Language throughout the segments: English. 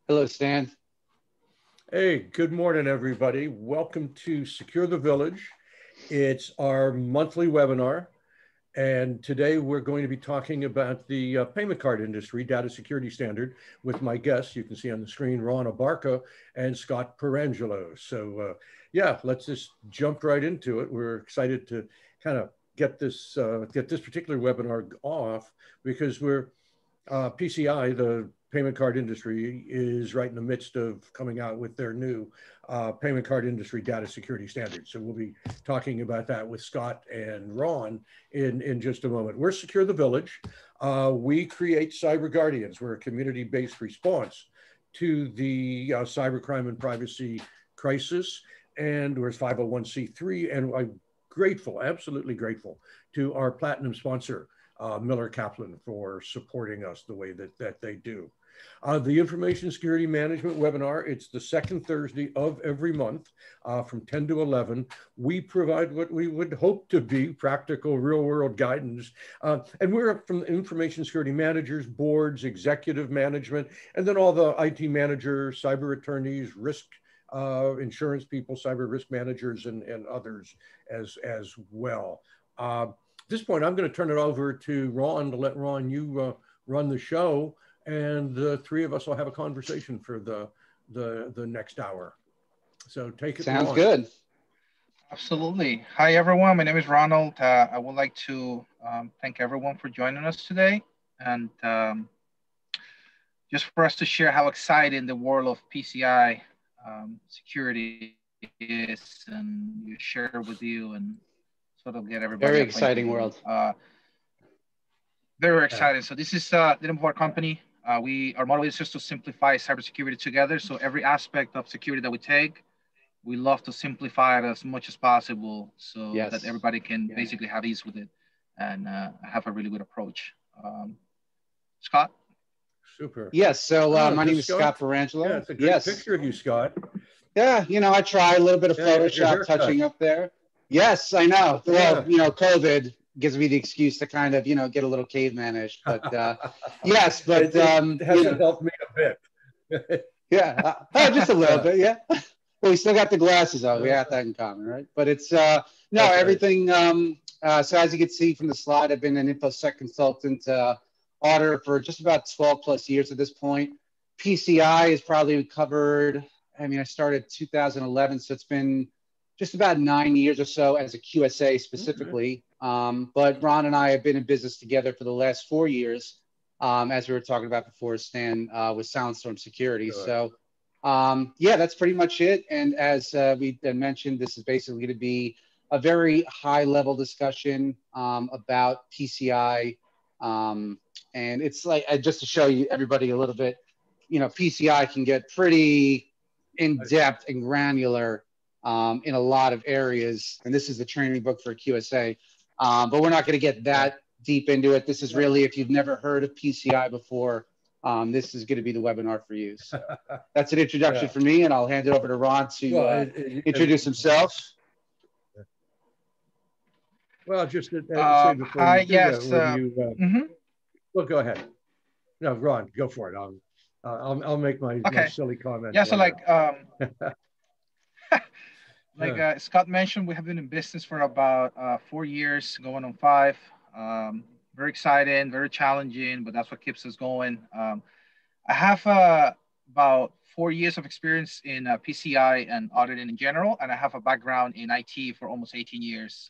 Hello, Stan. Hey, good morning, everybody. Welcome to Secure the Village. It's our monthly webinar, and today we're going to be talking about the payment card industry data security standard with my guests. You can see on the screen, Ron Abarca and Scott Pierangelo. So yeah, let's just jump right into it. We're excited to kind of get this particular webinar off because we're PCI, the payment card industry, is right in the midst of coming out with their new payment card industry data security standards. So we'll be talking about that with Scott and Ron in just a moment. We're Secure the Village. We create cyber guardians. We're a community-based response to the cybercrime and privacy crisis. And we're 501c3. And I'm grateful, absolutely grateful to our platinum sponsor, Miller Kaplan, for supporting us the way that they do. The Information Security Management webinar, it's the second Thursday of every month from 10 to 11. We provide what we would hope to be practical real-world guidance. And we're from information security managers, boards, executive management, and then all the IT managers, cyber attorneys, risk insurance people, cyber risk managers, and others as well. At this point, I'm going to turn it over to Ron to let Ron, you run the show, and the three of us will have a conversation for the next hour. So take it, Sounds Ron. good. Absolutely. Hi, everyone. My name is Ronald. I would like to thank everyone for joining us today. And just for us to share how exciting the world of PCI security is, and you share with you and sort of get everybody. Very exciting world. Very exciting. So this is the name of our company. Our model is just to simplify cybersecurity together. So every aspect of security that we take, we love to simplify it as much as possible so that everybody can basically have ease with it and have a really good approach. Scott? Super. Yes, so my name is Scott Pierangelo. Yeah, it's a great picture of you, Scott. Yeah, you know, I try a little bit of Photoshop touching up there. Yes, I know. Well, you know, COVID gives me the excuse to kind of, you know, get a little caveman-ish, but yes, but it hasn't helped me a bit. Yeah, just a little bit, yeah. Well, we still got the glasses on. We have that in common, right? But it's no, everything. So as you can see from the slide, I've been an InfoSec consultant, auditor for just about 12 plus years at this point. PCI is probably covered. I mean, I started 2011, so it's been just about 9 years or so as a QSA specifically. But Ron and I have been in business together for the last 4 years, as we were talking about before, Stan, with Soundstorm Security. So, yeah, that's pretty much it. And as we mentioned, this is basically going to be a very high-level discussion about PCI. And it's like, just to show you everybody a little bit, you know, PCI can get pretty in-depth and granular in a lot of areas. And this is the training book for QSA. But we're not going to get that deep into it. This is really, if you've never heard of PCI before, this is going to be the webinar for you. So that's an introduction for me, and I'll hand it over to Ron to introduce himself. Well, just to say before hi, you do yes. that, well, go ahead. No, Ron, go for it. I'll make my silly comment. Yeah, so like Scott mentioned, we have been in business for about 4 years, going on 5. Very exciting, very challenging, but that's what keeps us going. I have about 4 years of experience in PCI and auditing in general, and I have a background in IT for almost 18 years.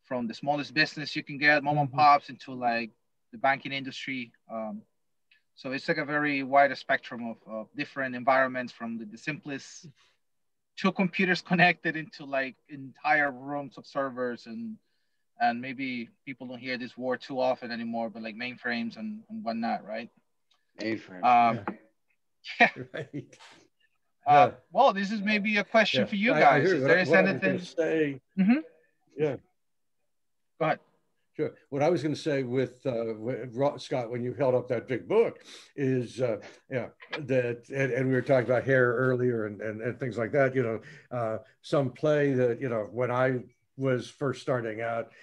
From the smallest business you can get, mom and pops, into like the banking industry. So it's like a very wide spectrum of different environments, from the simplest 2 computers connected into like entire rooms of servers, and maybe people don't hear this word too often anymore, but like mainframes and whatnot, right? Mainframes. Yeah. Right. Well, this is maybe a question for you guys. Is there anything? Yeah. Go ahead. Sure. What I was going to say with Scott, when you held up that big book, is that and we were talking about hair earlier and things like that. You know, some play that, you know, when I was first starting out,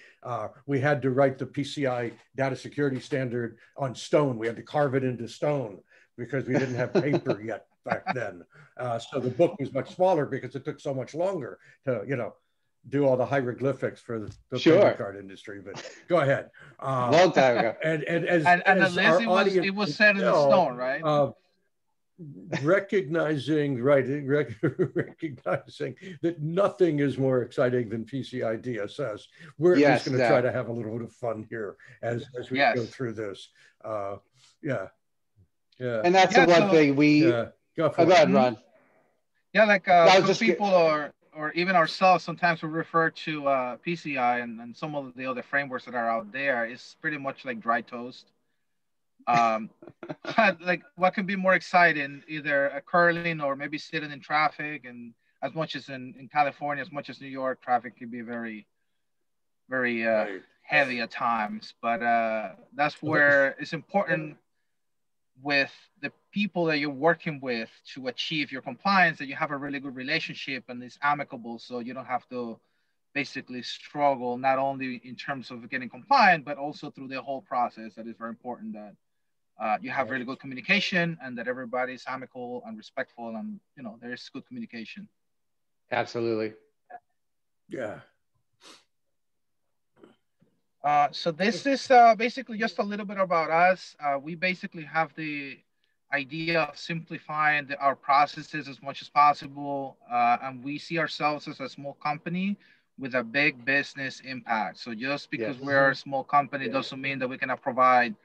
we had to write the PCI data security standard on stone. We had to carve it into stone because we didn't have paper yet back then. So the book was much smaller because it took so much longer to, do all the hieroglyphics for the payment card industry. But go ahead. Long time ago. And as unless it was set in the stone, right? Recognizing that nothing is more exciting than PCI DSS. We're at least going to try to have a little bit of fun here as we go through this. Yeah. And that's the one thing we. Go for it. Go ahead, Ron. Yeah, like some people or even ourselves, sometimes we refer to PCI and some of the other frameworks that are out there. It's pretty much like dry toast. Like what can be more exciting, either a curling or maybe sitting in traffic, and as much as in California, as much as New York, traffic can be very, very heavy at times. But that's where it's important with the people that you're working with to achieve your compliance, that you have a really good relationship and it's amicable, so you don't have to basically struggle not only in terms of getting compliant, but also through the whole process. That is very important that you have really good communication and that everybody's amicable and respectful, and there is good communication. Absolutely. Yeah. So this is basically just a little bit about us. We basically have the idea of simplifying our processes as much as possible, and we see ourselves as a small company with a big business impact. So just because we're a small company doesn't mean that we cannot provide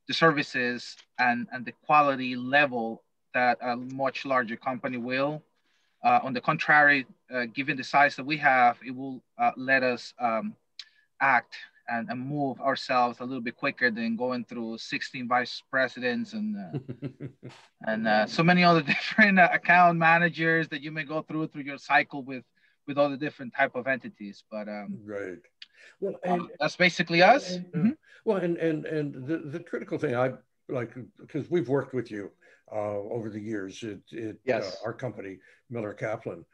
the services and the quality level that a much larger company will. On the contrary, given the size that we have, it will let us act and move ourselves a little bit quicker than going through 16 vice presidents and so many other different account managers that you may go through your cycle with all the different type of entities. But right. Well, that's basically us. Well, and the critical thing I like, because we've worked with you over the years at our company, Miller Kaplan.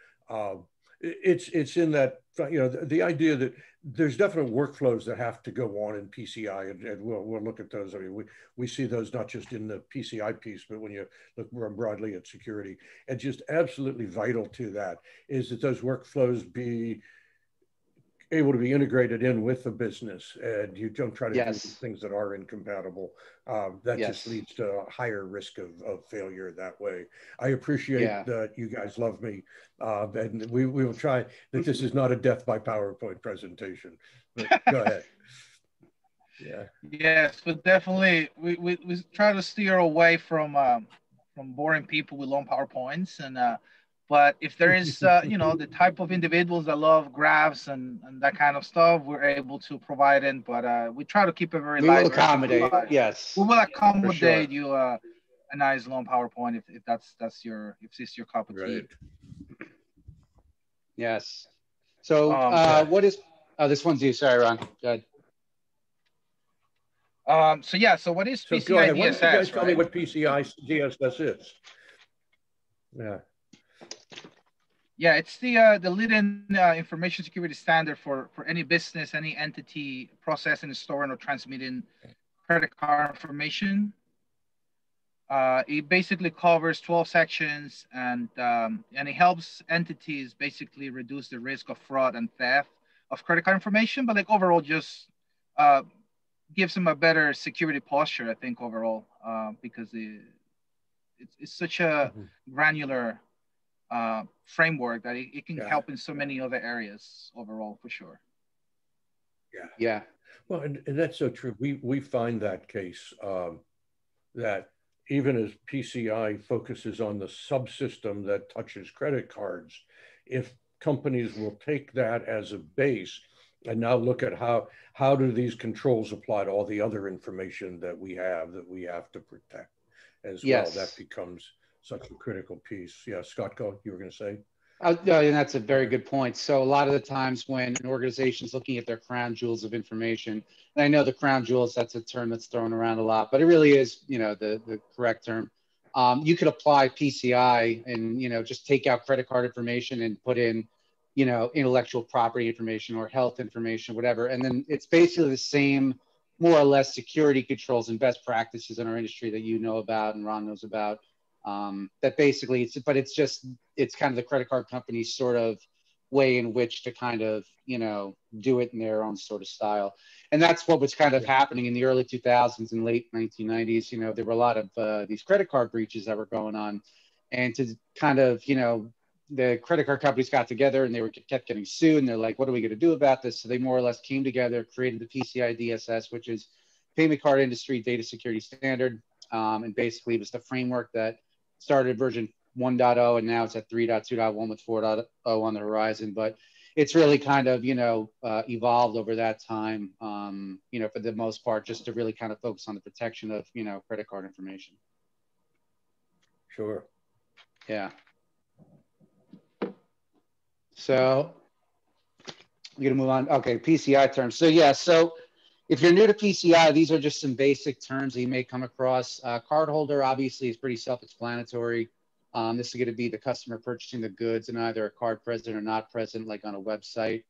It's in that, the idea that there's definite workflows that have to go on in PCI, and we'll look at those. I mean, we see those not just in the PCI piece, but when you look more broadly at security, and just absolutely vital to that is that those workflows be able to be integrated in with the business, and you don't try to do things that are incompatible. That just leads to a higher risk of failure that way. I appreciate that you guys love me, and we will try that this is not a death by PowerPoint presentation. But go ahead. Yes, but definitely we try to steer away from boring people with long PowerPoints, and but if there is, the type of individuals that love graphs and that kind of stuff, we're able to provide it. But we try to keep it very light. We will accommodate. Yes. We will accommodate you a nice long PowerPoint if this is your cup of tea. Yes. So what is? Oh, this one's you. Sorry, Ron. Go ahead. So what is PCI DSS? Why don't you guys tell me what PCI DSS is? Yeah, it's the leading information security standard for any business, any entity processing, storing, or transmitting credit card information. It basically covers 12 sections, and it helps entities basically reduce the risk of fraud and theft of credit card information, but like overall just gives them a better security posture, I think, overall, because it's such a granular framework that it can help in so many other areas overall, for sure. Yeah. Well, and that's so true. We find that case that even as PCI focuses on the subsystem that touches credit cards, if companies will take that as a base and now look at how do these controls apply to all the other information that we have to protect as well, that becomes such a critical piece. Yeah, Scott, you were going to say? And that's a very good point. So a lot of the times when an organization is looking at their crown jewels of information, and I know the crown jewels, that's a term that's thrown around a lot, but it really is, the correct term. You could apply PCI and, just take out credit card information and put in, intellectual property information or health information, whatever. And then it's basically the same more or less security controls and best practices in our industry that you know about and Ron knows about. That basically, it's kind of the credit card company's sort of way in which to kind of, do it in their own sort of style. And that's what was kind of happening in the early 2000s and late 1990s. There were a lot of these credit card breaches that were going on. And to kind of, the credit card companies got together and they kept getting sued. And they're like, what are we going to do about this? So they more or less came together, created the PCI DSS, which is Payment Card Industry Data Security Standard. And basically it was the framework that started version 1.0 and now it's at 3.2.1 with 4.0 on the horizon. But it's really kind of, evolved over that time, for the most part, just to really kind of focus on the protection of, credit card information. Sure. Yeah. So we're going to move on. Okay, PCI terms. So yeah, so if you're new to PCI, these are just some basic terms that you may come across. Cardholder obviously is pretty self-explanatory. This is going to be the customer purchasing the goods and either a card present or not present, like on a website.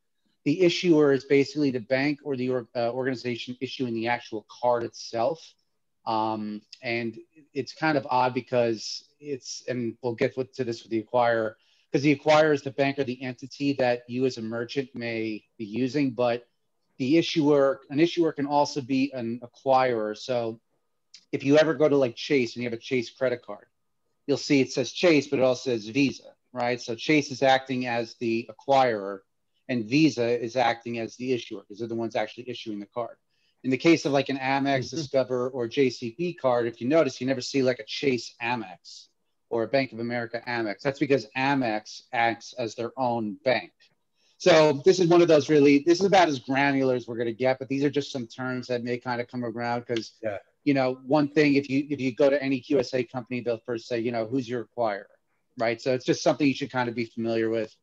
The issuer is basically the bank or the organization issuing the actual card itself. And it's kind of odd because and we'll get to this with the acquirer, because the acquirer is the bank or the entity that you as a merchant may be using, but an issuer can also be an acquirer. So if you ever go to like Chase and you have a Chase credit card, you'll see it says Chase, but it also says Visa, right? So Chase is acting as the acquirer and Visa is acting as the issuer because they're the ones actually issuing the card. In the case of like an Amex, Discover, or JCB card, if you notice, you never see like a Chase Amex or a Bank of America Amex. That's because Amex acts as their own bank. So this is one of those this is about as granular as we're going to get, but these are just some terms that may kind of come around because, one thing, if you go to any QSA company, they'll first say, who's your acquirer, right? So it's just something you should kind of be familiar with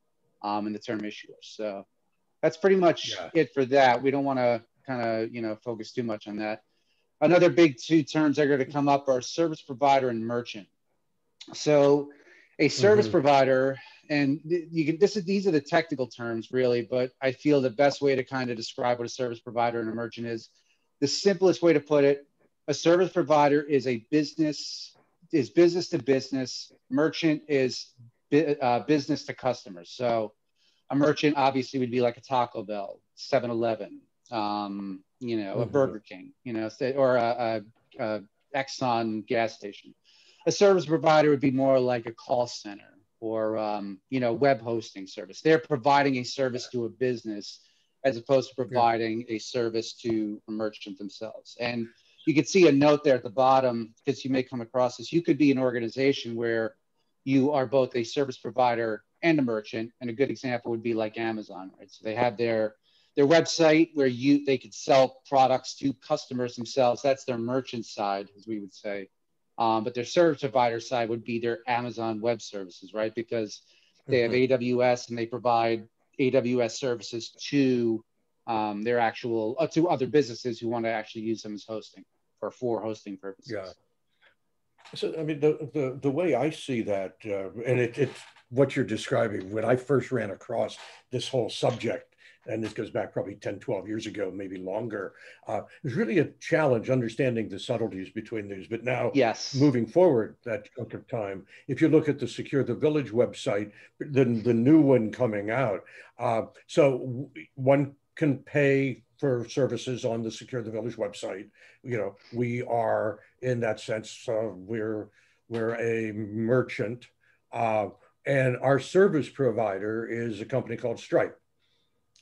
in the term issuer. So that's pretty much it for that. We don't want to kind of, focus too much on that. Another big two terms that are going to come up are service provider and merchant. So a service provider, and these are the technical terms really, but I feel the best way to kind of describe what a service provider and a merchant is, the simplest way to put it, a service provider is business to business. Merchant is business to customers. So a merchant obviously would be like a Taco Bell, 7-Eleven, a Burger King, or a Exxon gas station. A service provider would be more like a call center or, web hosting service. They're providing a service to a business as opposed to providing a service to a merchant themselves. And you can see a note there at the bottom, because you may come across this. You could be an organization where you are both a service provider and a merchant. And a good example would be like Amazon, right? So they have their website where they could sell products to customers themselves. That's their merchant side, as we would say. But their service provider side would be their Amazon Web Services, right? Because they have AWS and they provide AWS services to their to other businesses who want to actually use them as hosting or for hosting purposes. Yeah. So I mean, the way I see that, and it's what you're describing. When I first ran across this whole subject, and this goes back probably 10, 12 years ago, maybe longer, it was really a challenge understanding the subtleties between these. But now, moving forward that chunk of time, if you look at the SecureTheVillage website, the new one coming out, so one can pay for services on the SecureTheVillage website. We are, in that sense, we're a merchant, and our service provider is a company called Stripe.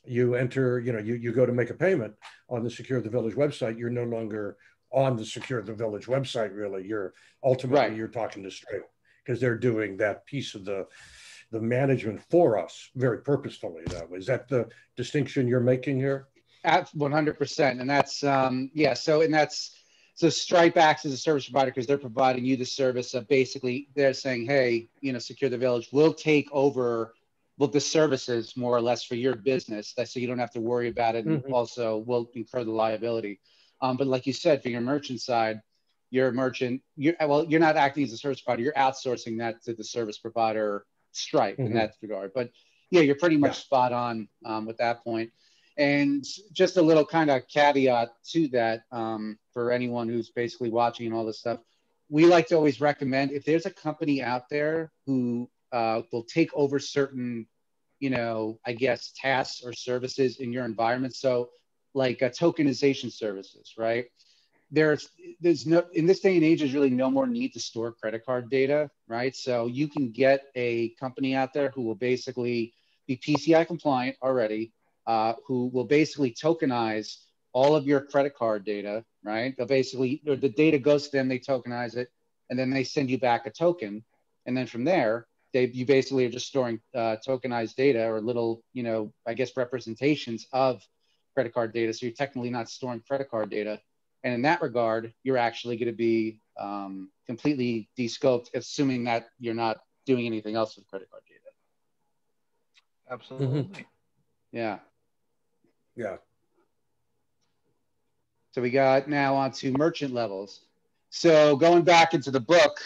You enter, you go to make a payment on the SecureTheVillage website. You're no longer on the SecureTheVillage website, really. You're ultimately you're talking to Stripe because they're doing that piece of the management for us very purposefully. Though, is that the distinction you're making here? At 100%, and that's so Stripe acts as a service provider because they're providing you the service of basically they're saying, hey, SecureTheVillage will take over the services more or less for your business, so you don't have to worry about it, and also will incur the liability. But like you said, for your merchant side, you're a merchant. You're not acting as a service provider. You're outsourcing that to the service provider Stripe in that regard. But yeah, you're pretty much spot on with that point. And just a little kind of caveat to that for anyone who's basically watching and all this stuff. We like to always recommend if there's a company out there who will take over certain, you know, I guess, tasks or services in your environment. So like tokenization services, right? There's no, in this day and age, there's really no more need to store credit card data, right? So you can get a company out there who will basically be PCI compliant already, who will basically tokenize all of your credit card data, right? They'll basically, the data goes to them, they tokenize it, and then they send you back a token. And then from there, you basically are just storing tokenized data or little, you know, I guess representations of credit card data. So you're technically not storing credit card data. And in that regard, you're actually going to be completely de-scoped, assuming that you're not doing anything else with credit card data. Absolutely. Yeah. Yeah. So we got now onto merchant levels. So going back into the book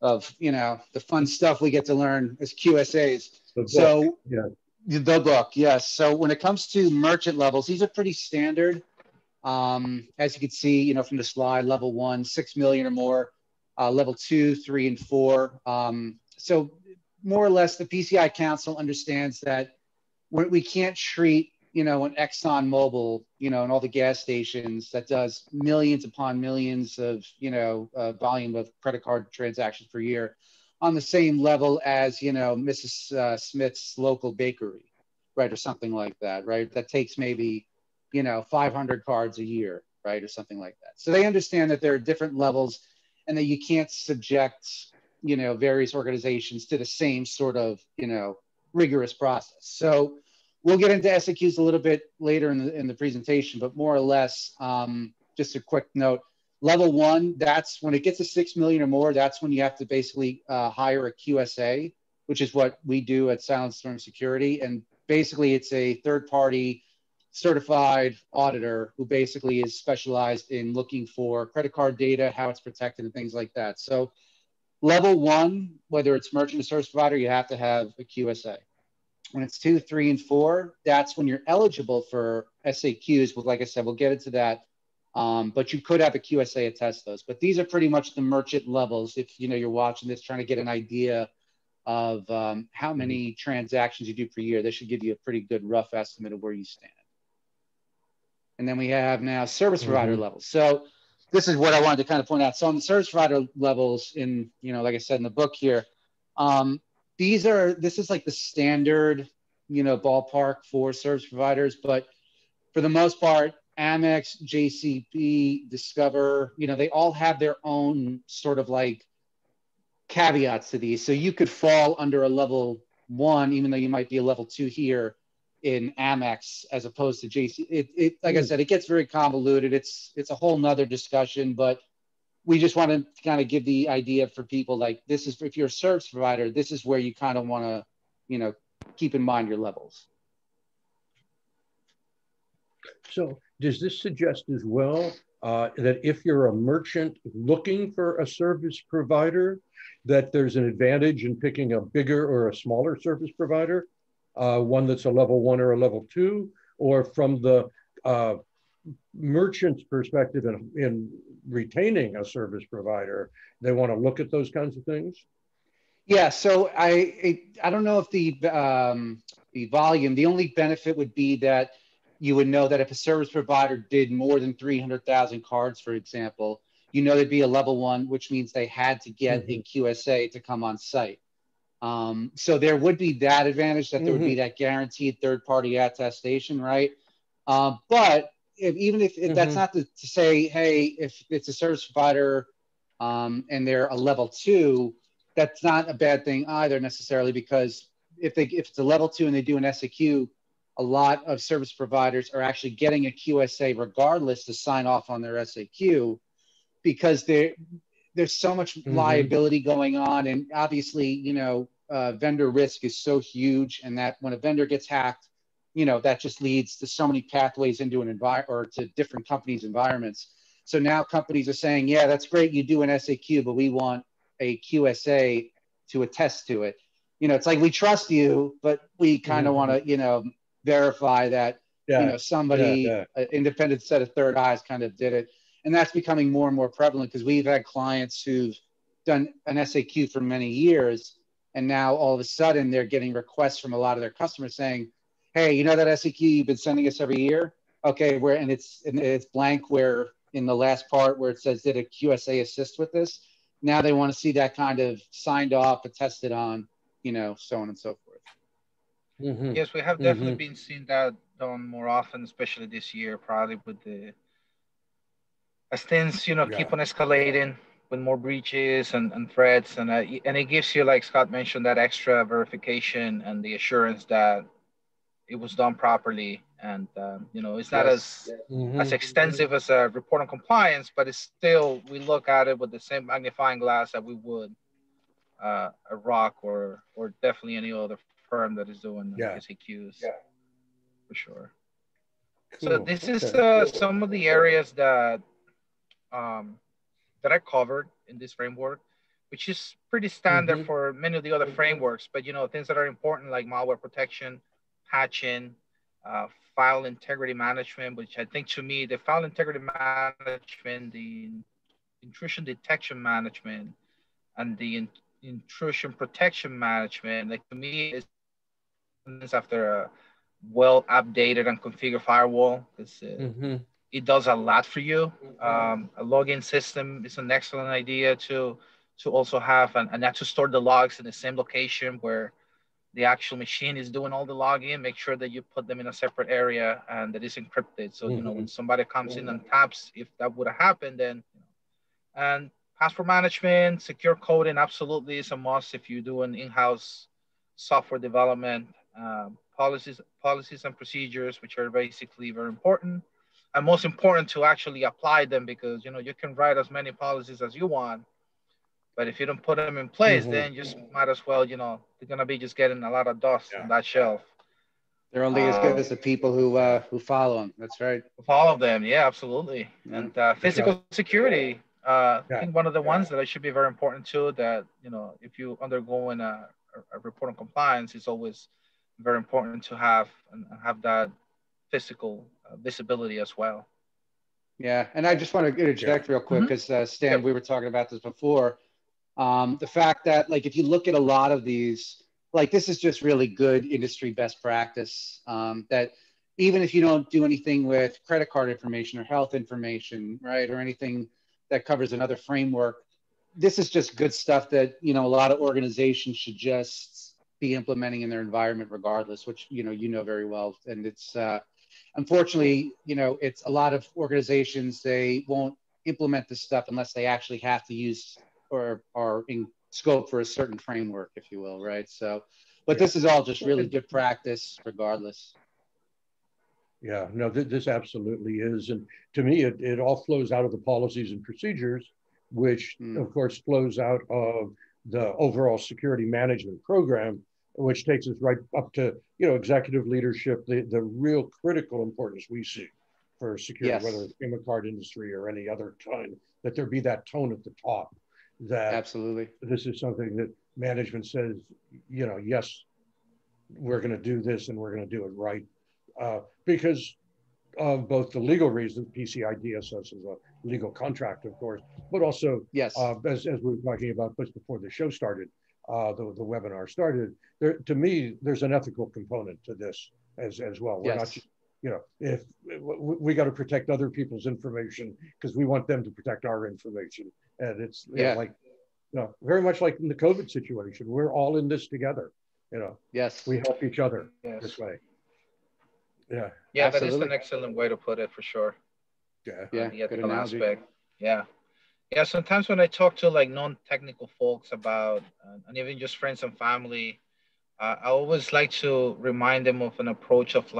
of, you know, the fun stuff we get to learn as QSAs. The book, so yeah. The book, yes. So when it comes to merchant levels, these are pretty standard. As you can see, you know, from the slide, level 1, 6 million or more, level 2, 3, and 4. So more or less, the PCI Council understands that we can't treat, you know, an Exxon Mobil, you know, and all the gas stations that does millions upon millions of, you know, volume of credit card transactions per year on the same level as, you know, Mrs. Smith's local bakery, right, or something like that, right? That takes maybe, you know, 500 cards a year, right, or something like that. So they understand that there are different levels and that you can't subject, you know, various organizations to the same sort of, you know, rigorous process. So we'll get into SAQs a little bit later in the presentation, but more or less, just a quick note, level 1, that's when it gets to 6 million or more, that's when you have to basically hire a QSA, which is what we do at Silent Storm Security. And basically it's a third-party certified auditor who basically is specialized in looking for credit card data, how it's protected and things like that. So level 1, whether it's merchant or service provider, you have to have a QSA. When it's 2, 3, and 4, that's when you're eligible for SAQs. But like I said, we'll get into that. But you could have a QSA attest those. But these are pretty much the merchant levels. If you know you're watching this, trying to get an idea of how many transactions you do per year, this should give you a pretty good rough estimate of where you stand. And then we have now service provider levels. So this is what I wanted to kind of point out. So on the service provider levels, in, you know, like I said in the book here, this is like the standard, you know, ballpark for service providers. But for the most part, Amex, JCB, Discover, you know, they all have their own sort of like caveats to these. So you could fall under a level 1, even though you might be a level 2 here in Amex as opposed to JC. Like I said, it gets very convoluted. It's a whole nother discussion, but we just want to kind of give the idea for people like this is, if you're a service provider, this is where you kind of want to, you know, keep in mind your levels. So does this suggest as well that if you're a merchant looking for a service provider, that there's an advantage in picking a bigger or a smaller service provider, one that's a level 1 or a level 2, or from the merchant's perspective in retaining a service provider, they want to look at those kinds of things? Yeah, so I don't know if the volume, the only benefit would be that you would know that if a service provider did more than 300,000 cards, for example, you know, there'd be a level 1, which means they had to get a QSA to come on site. So there would be that advantage, that there would be that guaranteed third-party attestation, right? But even if that's not to say, hey, if it's a service provider and they're a level 2, that's not a bad thing either necessarily, because if it's a level 2 and they do an SAQ, a lot of service providers are actually getting a QSA regardless to sign off on their SAQ, because there's so much liability going on. And obviously, you know, vendor risk is so huge, and that when a vendor gets hacked, you know, that just leads to so many pathways into an environment or to different companies' environments. So now companies are saying, yeah, that's great, you do an SAQ, but we want a QSA to attest to it. You know, it's like, we trust you, but we kind of want to, you know, verify that somebody, an independent set of third eyes kind of did it. And that's becoming more and more prevalent because we've had clients who've done an SAQ for many years. And now all of a sudden they're getting requests from a lot of their customers saying, hey, you know that SAQ you've been sending us every year? Okay, and it's blank where in the last part where it says, did a QSA assist with this? Now they want to see that kind of signed off, attested on, so on and so forth. Mm-hmm. Yes, we have definitely been seeing that done more often, especially this year, probably with as things, keep on escalating with more breaches and threats. And it gives you, like Scott mentioned, that extra verification and the assurance that it was done properly. And, it's not as extensive as a report on compliance, but it's still, we look at it with the same magnifying glass that we would a ROC or definitely any other firm that is doing SAQs, for sure. Cool. So this is some of the areas that I covered in this framework, which is pretty standard for many of the other frameworks. But things that are important like malware protection, patching, file integrity management, which I think to me the file integrity management, the intrusion detection management, and the intrusion protection management, like to me is after a well updated and configured firewall, because it does a lot for you. A login system is an excellent idea to also have, and not to store the logs in the same location where the actual machine is doing all the login. Make sure that you put them in a separate area and that is encrypted. So when somebody comes in and taps, if that would have happened, then and password management, secure coding absolutely is a must if you do an in-house software development. Policies and procedures, which are basically very important, and most important to actually apply them, because you can write as many policies as you want, but if you don't put them in place, then you just might as well, they're gonna be just getting a lot of dust on that shelf. They're only as good as the people who follow them. That's right. Follow them, yeah, absolutely. And physical security. I think one of the ones that should be very important too. That if you undergoing a report on compliance, it's always very important to have that physical visibility as well. Yeah, and I just want to interject real quick because Stan, we were talking about this before. The fact that if you look at a lot of these, this is just really good industry best practice. That even if you don't do anything with credit card information or health information, right, or anything that covers another framework, this is just good stuff that a lot of organizations should just be implementing in their environment regardless, which you know very well. And it's unfortunately, it's a lot of organizations, they won't implement this stuff unless they actually have to use or are in scope for a certain framework, if you will, right? So, but this is all just really good practice regardless. Yeah, no, this absolutely is. And to me, it all flows out of the policies and procedures, which of course flows out of the overall security management program, which takes us right up to, executive leadership, the real critical importance we see for security, whether it's payment card industry or any other kind, that there be that tone at the top, that absolutely this is something that management says, yes, we're going to do this and we're going to do it right. Because of both the legal reasons, PCI Dss is a legal contract, of course, but also, as we were talking about just before the show started, the webinar started, to me, there's an ethical component to this as well. We're not just, if we got to protect other people's information because we want them to protect our information. And it's very much like in the COVID situation, we're all in this together. We help each other this way. Yeah. Yeah, absolutely. That is an excellent way to put it, for sure. Yeah. The ethical aspect. Yeah. Yeah, sometimes when I talk to non-technical folks about, and even just friends and family, I always like to remind them of an approach of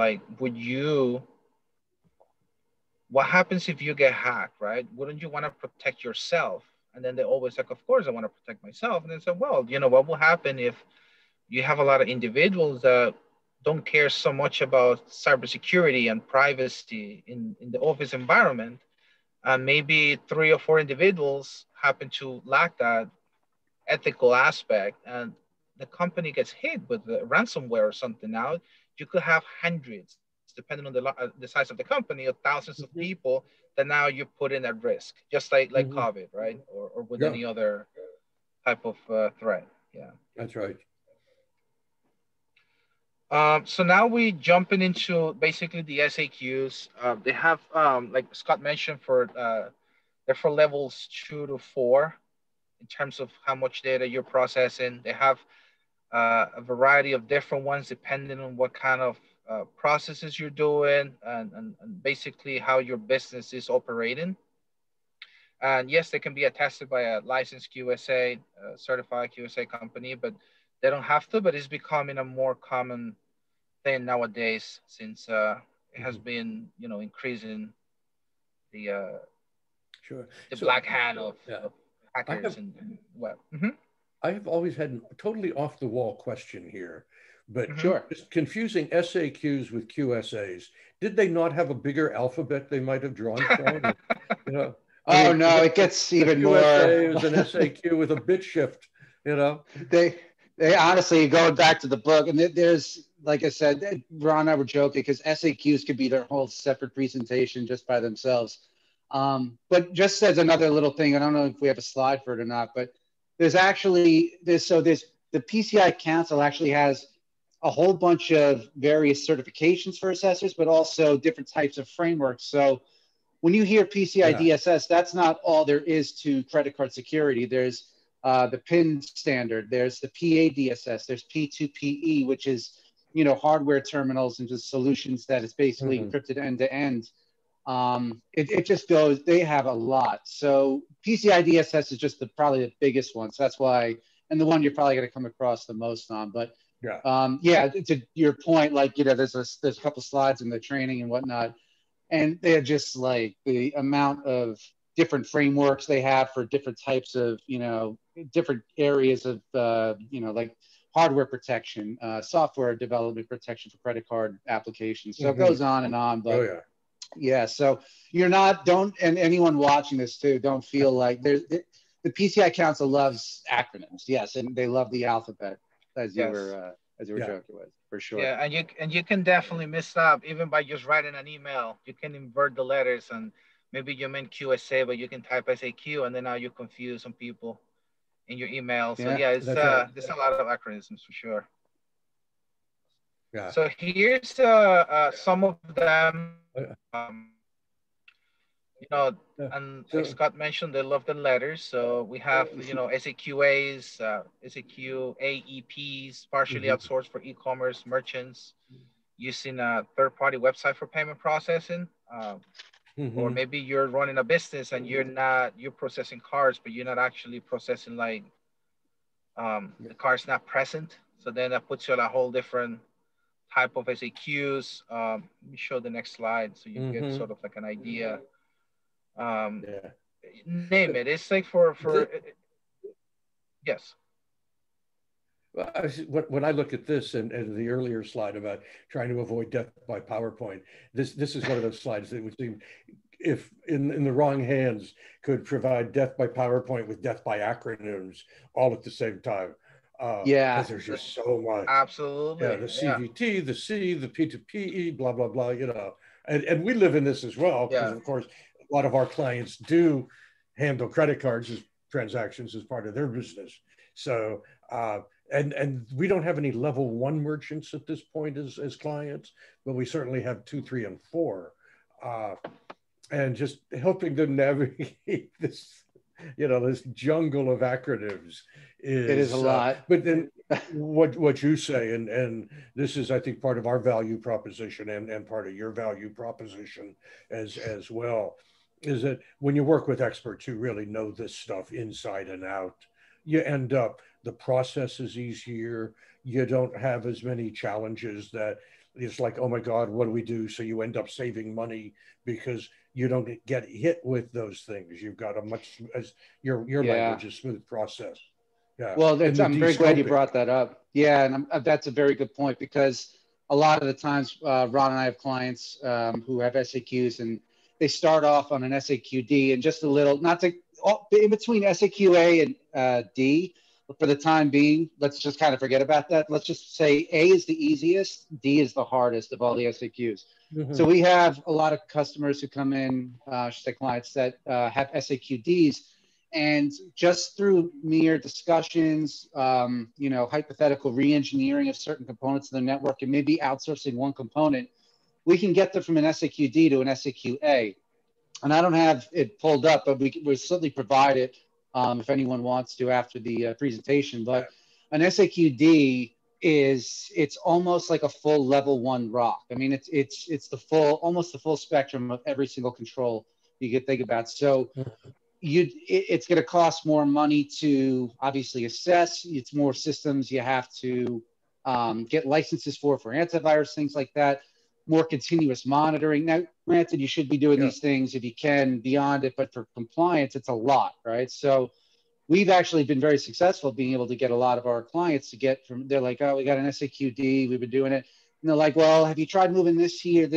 what happens if you get hacked, right? Wouldn't you want to protect yourself? And then they always like, of course I want to protect myself. And then say, well, what will happen if you have a lot of individuals that don't care so much about cybersecurity and privacy in the office environment? And maybe 3 or 4 individuals happen to lack that ethical aspect, and the company gets hit with the ransomware or something. Now you could have hundreds depending on the size of the company, of thousands of people that now you put in at risk, just like COVID, right? Or with any other type of threat. Yeah, that's right. So now we jumping into basically the SAQs. They have, like Scott mentioned, they're for levels 2 to 4 in terms of how much data you're processing. They have a variety of different ones depending on what kind of processes you're doing and basically how your business is operating. And yes, they can be attested by a licensed QSA, certified QSA company, but they don't have to. But it's becoming a more common thing nowadays since it has been, increasing the black hand of hackers and web. I have always had a totally off the wall question here, but just confusing SAQs with QSAs. Did they not have a bigger alphabet they might have drawn from? Oh no, it gets even more. QSA is an SAQ with a bit shift. They honestly, going back to the book, and there's, like I said, Ron and I were joking because SAQs could be their whole separate presentation just by themselves. But just as another little thing, I don't know if we have a slide for it or not, but there's actually the PCI Council actually has a whole bunch of various certifications for assessors, but also different types of frameworks. So when you hear PCI DSS, that's not all there is to credit card security. There's the PIN standard. There's the PA DSS. There's P2PE, which is, hardware terminals and just solutions that is basically encrypted end to end. It just goes, they have a lot. So PCI DSS is just probably the biggest one. So that's why, and the one you're probably going to come across the most on. But to your point, like, there's a couple slides in the training and whatnot. And they're just like the amount of different frameworks they have for different types of, different areas of, like hardware protection, software development protection for credit card applications. So it goes on and on. But so and anyone watching this too, don't feel like the PCI Council loves acronyms. Yes, and they love the alphabet, as you were joking with, for sure. Yeah, and you can definitely mess up even by just writing an email. You can invert the letters, and maybe you meant QSA, but you can type SAQ, and then now you confuse some people in your email. So there's a lot of acronyms for sure. Yeah. So here's some of them. And like Scott mentioned, they love the letters. So we have, SAQAs, SAQ AEPs, partially outsourced for e-commerce merchants using a third-party website for payment processing. Or maybe you're running a business and you're processing cards, but you're not actually processing the card's not present. So then that puts you on a whole different type of SAQs. Let me show the next slide so you get sort of like an idea. Name it. It's like for yes. Well, when I look at this and the earlier slide about trying to avoid death by PowerPoint, this is one of those slides that would seem, if in the wrong hands, could provide death by PowerPoint with death by acronyms all at the same time. Because there's just so much. Absolutely. Yeah, the CVT, the C, the P2PE, blah, blah, blah, and we live in this as well, because of course, a lot of our clients do handle credit cards as transactions as part of their business. So, and we don't have any level 1 merchants at this point as clients, but we certainly have 2, 3, and 4. And just helping them navigate this, this jungle of acronyms is a lot. But then what you say, and this is, I think, part of our value proposition and part of your value proposition as well, is that when you work with experts who really know this stuff inside and out, you end up, the process is easier. You don't have as many challenges that it's like, oh my God, what do we do? So you end up saving money because you don't get hit with those things. You've got a much, as your language is, smooth process. Yeah. Well, I'm very glad you brought that up. Yeah, and that's a very good point, because a lot of the times, Ron and I have clients who have SAQs, and they start off on an SAQD and just a little, in between SAQA and D, for the time being, let's just kind of forget about that. Let's just say A is the easiest, D is the hardest of all the SAQs. So we have a lot of customers who come in, I should say clients that have SAQDs, and just through mere discussions, you know, hypothetical re-engineering of certain components of the network and maybe outsourcing one component, we can get them from an SAQD to an SAQA. And I don't have it pulled up, but we certainly provide it if anyone wants to after the presentation. But an SAQD it's almost like a full level 1 ROC. I mean, it's the full, almost the full spectrum of every single control you could think about. So it's going to cost more money to obviously assess. It's more systems you have to get licenses for antivirus, things like that. More continuous monitoring. Now, granted, you should be doing these things if you can beyond it, but for compliance, it's a lot, right? So we've actually been very successful being able to get a lot of our clients to get from, they're like, oh, we got an SAQD, we've been doing it. And they're like, well, have you tried moving this here,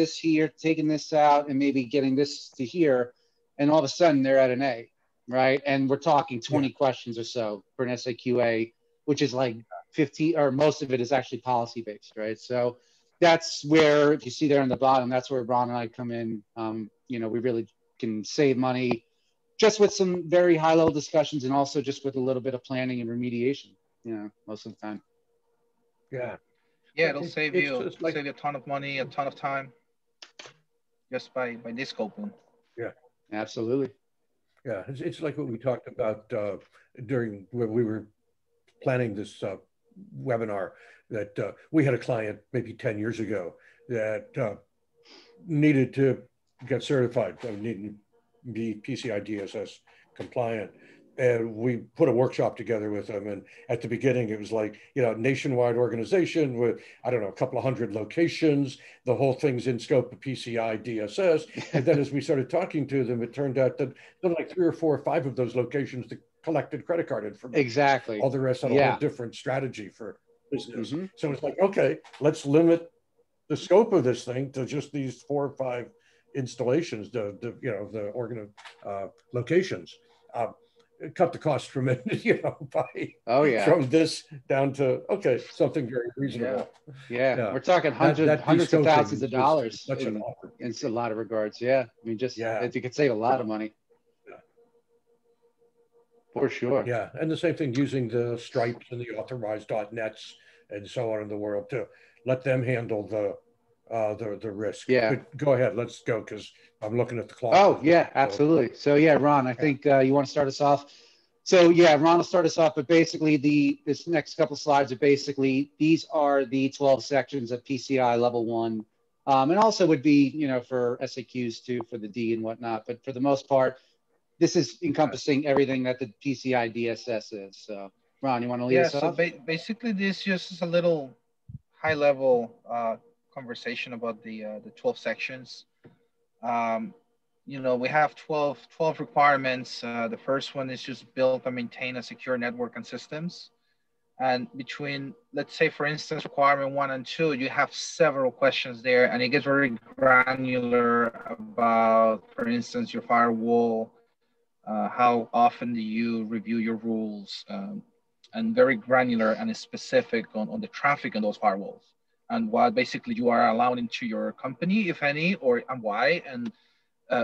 taking this out, and maybe getting this to here? And all of a sudden they're at an A, right? And we're talking 20 questions or so for an SAQA, which is like 15, or most of it is actually policy-based, right? So that's where, if you see there on the bottom, that's where Ron and I come in. You know, we really can save money just with some very high-level discussions, and also just with a little bit of planning and remediation, you know, most of the time. Yeah, it'll save you a ton of money, a ton of time, just by descoping. Yeah, absolutely. Yeah, it's like what we talked about during when we were planning this webinar, that we had a client maybe 10 years ago that needed to get certified, needed to be PCI DSS compliant. And we put a workshop together with them. And at the beginning, it was like, you know, nationwide organization with, I don't know, a couple of hundred locations. The whole thing's in scope of PCI DSS. And then as we started talking to them, it turned out that there were like 3 or 4 or 5 of those locations that collected credit card information. Exactly. All the rest had a whole different strategy for business. So it's like, okay, let's limit the scope of this thing to just these 4 or 5 installations, the locations. Cut the cost from it, you know, by from this down to something very reasonable. Yeah. We're talking hundreds of thousands of dollars in a lot of regards. Yeah, I mean, just you could save a lot of money. For sure. Yeah, and the same thing using the Stripes and the authorized .nets and so on in the world to let them handle the risk. Yeah. But go ahead, let's go, because I'm looking at the clock. Oh yeah, absolutely. So yeah, Ron, I think you want to start us off. So yeah, Ron will start us off, but basically this next couple slides are basically, these are the 12 sections of PCI level 1. And also would be, you know, for SAQs too, for the D and whatnot. But for the most part, this is encompassing everything that the PCI DSS is. So Ron, you want to lead us off? So basically this just is a little high level conversation about the 12 sections. You know, we have 12 requirements. The first one is just build and maintain a secure network and systems. And between, let's say, for instance, requirement 1 and 2, you have several questions there, and it gets very granular about, for instance, your firewall, how often do you review your rules, and very granular and specific on the traffic on those firewalls, and what basically you are allowing into your company, if any, and why, and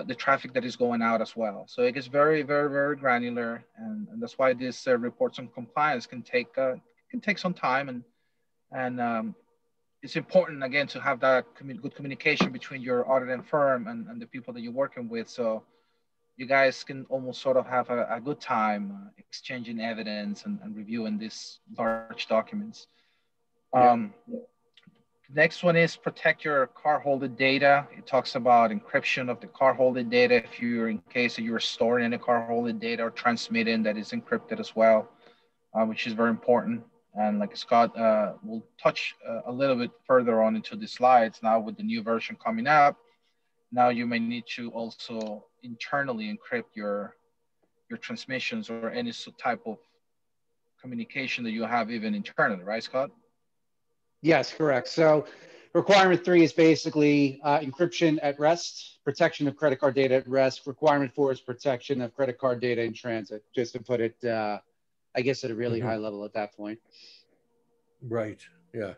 the traffic that is going out as well. So it gets very, very, very granular, and that's why this reports on compliance can take some time, and it's important, again, to have that good communication between your auditing firm and the people that you're working with, so you guys can almost sort of have a good time exchanging evidence and reviewing these large documents. Next one is protect your cardholder data. It talks about encryption of the cardholder data if you're, in case that you're storing any cardholder data or transmitting, that is encrypted as well, which is very important. And like Scott will touch a little bit further on into the slides now with the new version coming up. Now you may need to also internally encrypt your transmissions or any type of communication that you have even internally, right, Scott? Yes, correct. So requirement 3 is basically encryption at rest, protection of credit card data at rest. Requirement 4 is protection of credit card data in transit, just to put it I guess, at a really Mm-hmm. high level at that point. Right. Yeah.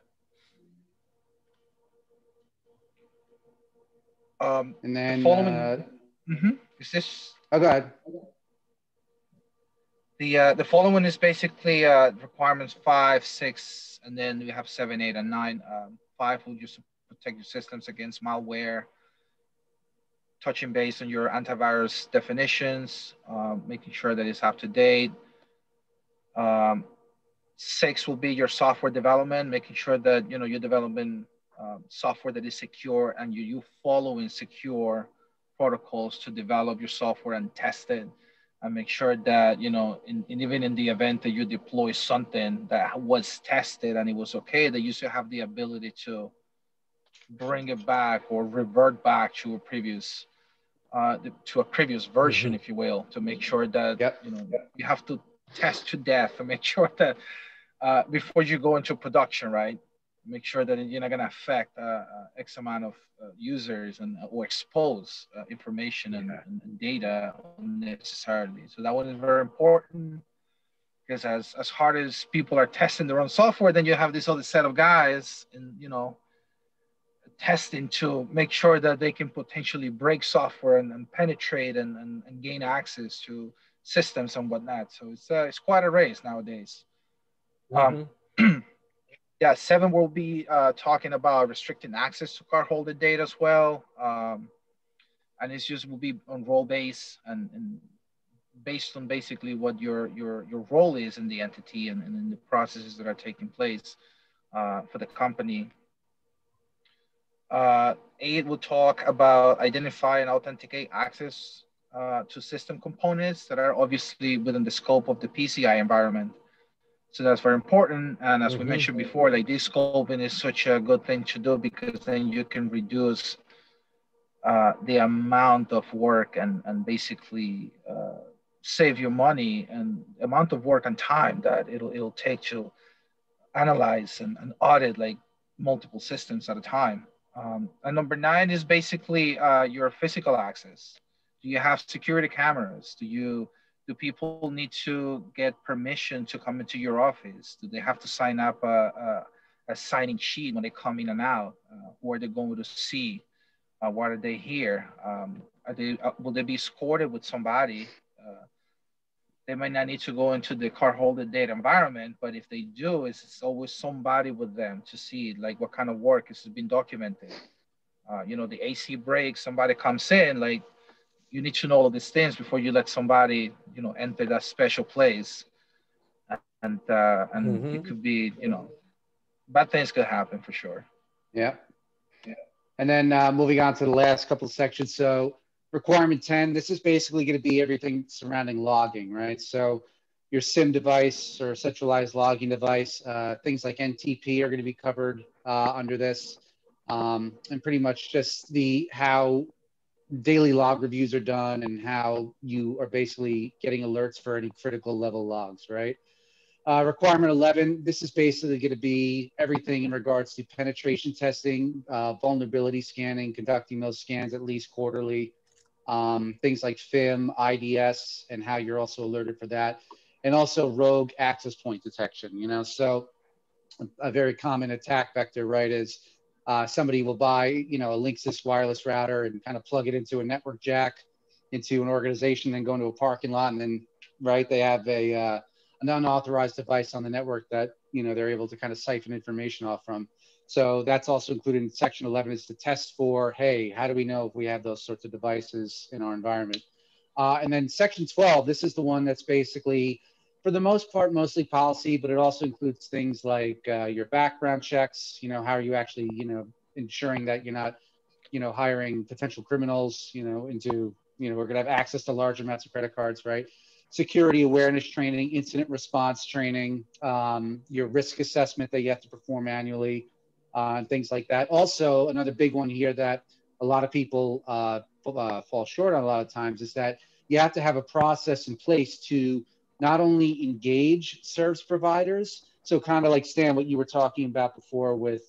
And then the following is this. Oh, go ahead. The following is basically requirements 5, 6, and then we have 7, 8, and 9. 5 will just protect your systems against malware, touching base on your antivirus definitions, making sure that it's up to date. 6 will be your software development, making sure that you're developing software that is secure and you following secure protocols to develop your software and test it, and make sure that even in the event that you deploy something that was tested and it was okay, that you still have the ability to bring it back or revert back to a previous version, Mm-hmm. if you will, to make sure that Yep. you have to test to death to make sure that before you go into production, right? Make sure that you're not going to affect X amount of users or expose information and data unnecessarily. So that one is very important, because as hard as people are testing their own software, then you have this other set of guys and testing to make sure that they can potentially break software and penetrate and gain access to systems and whatnot. So it's quite a race nowadays. Mm-hmm. Yeah, 7 will be talking about restricting access to cardholder data as well. And it's just will be on role base and based on basically what your role is in the entity and in the processes that are taking place for the company. 8 will talk about identify and authenticate access to system components that are obviously within the scope of the PCI environment. So that's very important. And as we mentioned before, like this scoping is such a good thing to do, because then you can reduce the amount of work and basically save you money and amount of work and time that it'll take to analyze and audit like multiple systems at a time. And number 9 is basically your physical access. Do you have security cameras? Do people need to get permission to come into your office? Do they have to sign up a signing sheet when they come in and out? Who are they going to see? Why are they here? Will they be escorted with somebody? They might not need to go into the cardholder data environment, but if they do, it's always somebody with them to see like what kind of work is being documented. The AC breaks, somebody comes in, like you need to know all of these things before you let somebody, enter that special place. And it could be, bad things could happen for sure. Yeah. And then moving on to the last couple of sections. So requirement 10, this is basically going to be everything surrounding logging, right? So your SIM device or centralized logging device, things like NTP are going to be covered under this. And pretty much just how daily log reviews are done and how you are basically getting alerts for any critical level logs, right? Requirement 11, this is basically going to be everything in regards to penetration testing, vulnerability scanning, conducting those scans at least quarterly, things like FIM, IDS, and how you're also alerted for that, and also rogue access point detection, So a very common attack vector, right, is somebody will buy, a Linksys wireless router and kind of plug it into a network jack into an organization, then go into a parking lot, and then, right, they have an unauthorized device on the network that, they're able to kind of siphon information off from. So that's also included in section 11 is to test for, hey, how do we know if we have those sorts of devices in our environment? And then section 12, this is the one that's basically, for the most part, mostly policy, but it also includes things like your background checks, how are you actually, ensuring that you're not, hiring potential criminals, into, we're going to have access to large amounts of credit cards, right? Security awareness training, incident response training, your risk assessment that you have to perform annually, and things like that. Also, another big one here that a lot of people fall short on a lot of times is that you have to have a process in place to not only engage service providers, so kind of like Stan, what you were talking about before with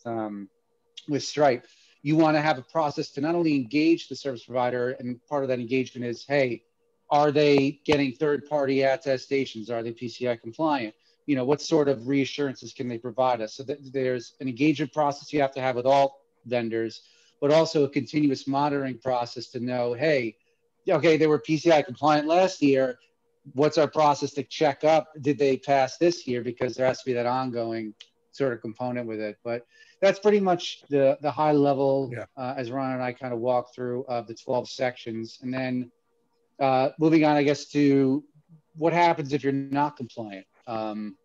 Stripe, you want to have a process to not only engage the service provider, and part of that engagement is, hey, are they getting third-party attestations? Are they PCI compliant? You know, what sort of reassurances can they provide us? So that there's an engagement process you have to have with all vendors, but also a continuous monitoring process to know, hey, okay, they were PCI compliant last year. What's our process to check up? Did they pass this year? Because there has to be that ongoing sort of component with it. But that's pretty much the high level, as Ron and I kind of walk through of the 12 sections. And then moving on, I guess, to what happens if you're not compliant.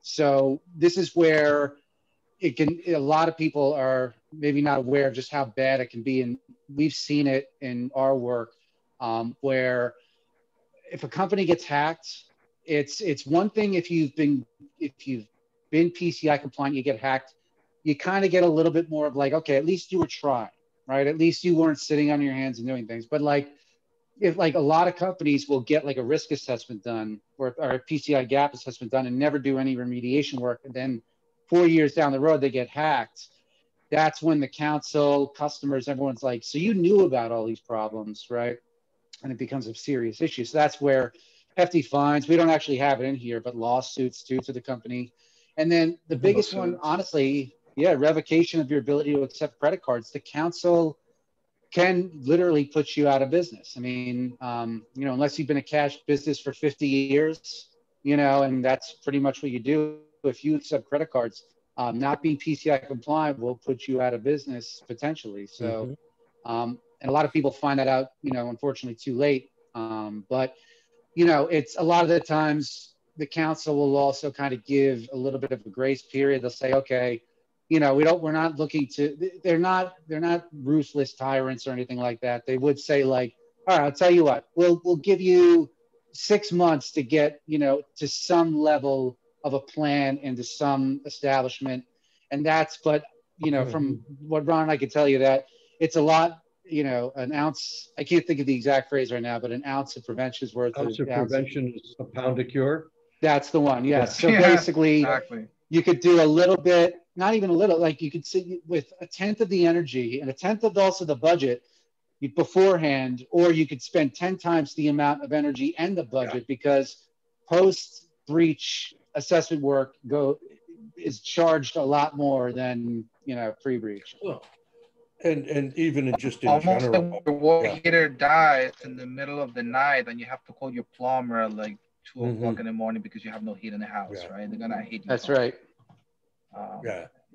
So this is where it can, a lot of people are maybe not aware of just how bad it can be. And we've seen it in our work where if a company gets hacked, it's one thing if you've been PCI compliant, you get hacked, you kind of get a little bit more of like, okay, at least you were trying, right? At least you weren't sitting on your hands and doing things. But like, if like a lot of companies will get like a risk assessment done or a PCI gap assessment done and never do any remediation work, and then 4 years down the road they get hacked, that's when the council, customers, everyone's like, so you knew about all these problems, right? And it becomes a serious issue. So that's where hefty fines, we don't actually have it in here, but lawsuits too to the company. And then the biggest one, honestly, revocation of your ability to accept credit cards. The council can literally put you out of business. I mean, you know, unless you've been a cash business for 50 years, you know, and that's pretty much what you do. If you accept credit cards, not being PCI compliant will put you out of business potentially. So, and a lot of people find that out, you know, unfortunately too late. But, you know, it's a lot of the times the council will also kind of give a little bit of a grace period. They'll say, okay, you know, we're not looking to, they're not ruthless tyrants or anything like that. They would say like, all right, I'll tell you what, we'll give you 6 months to get, you know, to some level of a plan and to some establishment. And that's, but, you know, from what Ron and I can tell you that it's a lot, you know, an ounce, I can't think of the exact phrase right now, but an ounce of prevention is worth ounce of prevention is a pound of cure. That's the one. Yes. So basically, exactly. You could do a little bit, not even a little, like you could see with 1/10 of the energy and 1/10 of also the budget beforehand, or you could spend 10 times the amount of energy and the budget because post-breach assessment work is charged a lot more than, you know, pre-breach. Well, and even in just in almost general, like your water heater dies in the middle of the night and you have to call your plumber at like 2 o'clock in the morning because you have no heat in the house, right? They're gonna hate you. That's right.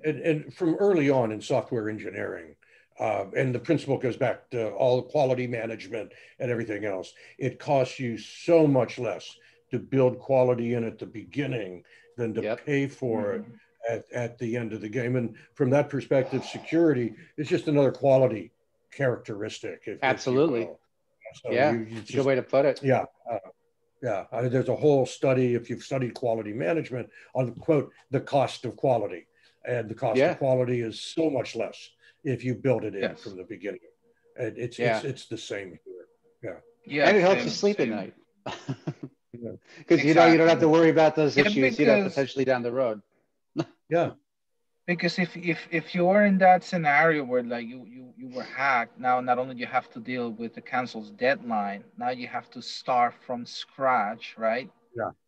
And from early on in software engineering, and the principle goes back to all quality management and everything else. It costs you so much less to build quality in at the beginning than to pay for it at the end of the game. And from that perspective, security is just another quality characteristic. Absolutely. If you will. So it's a good way to put it. There's a whole study, if you've studied quality management, on, quote, the cost of quality. And the cost of quality is so much less if you build it in from the beginning. And it's the same here. And it helps you sleep at night. Because you know you don't have to worry about those issues, you know, potentially down the road. Because if you're in that scenario where like you were hacked, now not only you have to deal with the council's deadline, now you have to start from scratch, right?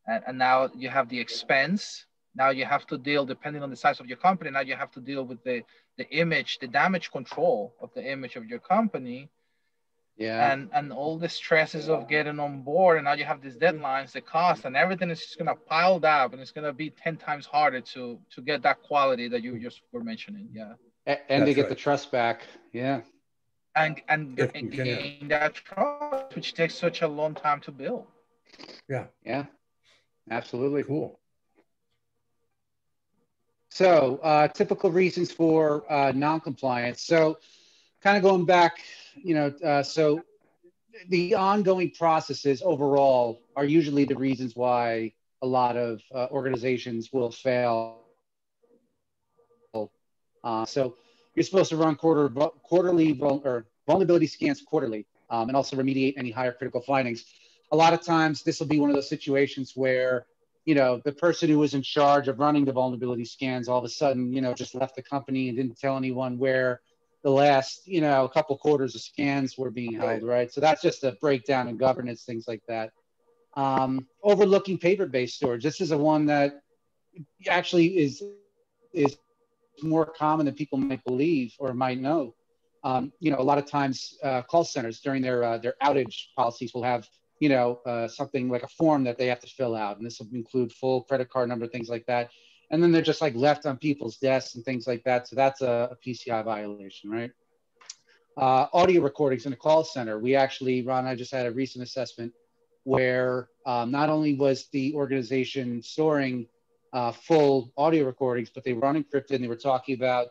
And now you have the expense. Now you have to deal, depending on the size of your company, now you have to deal with the image, the damage control of the image of your company. And all the stresses of getting on board, and now you have these deadlines, the cost, and everything is just gonna pile up, and it's gonna be 10 times harder to get that quality that you just were mentioning. And to get the trust back. And gain that trust, which takes such a long time to build. Absolutely. Cool. So typical reasons for non-compliance. So kind of going back, you know, so the ongoing processes overall are usually the reasons why a lot of organizations will fail. So you're supposed to run quarterly vulnerability scans quarterly, and also remediate any higher critical findings. A lot of times this will be one of those situations where, you know, the person who was in charge of running the vulnerability scans all of a sudden, you know, just left the company and didn't tell anyone where the last, you know, couple quarters of scans were being held, right? So that's just a breakdown in governance, things like that. Overlooking paper-based storage. This is a one that actually is more common than people might believe or might know. You know, a lot of times call centers during their outage policies will have, you know, something like a form that they have to fill out. And this will include full credit card number, things like that. And then they're just like left on people's desks and things like that. So that's a PCI violation, right? Audio recordings in a call center. We actually, Ron and I just had a recent assessment where not only was the organization storing full audio recordings, but they were unencrypted and they were talking about,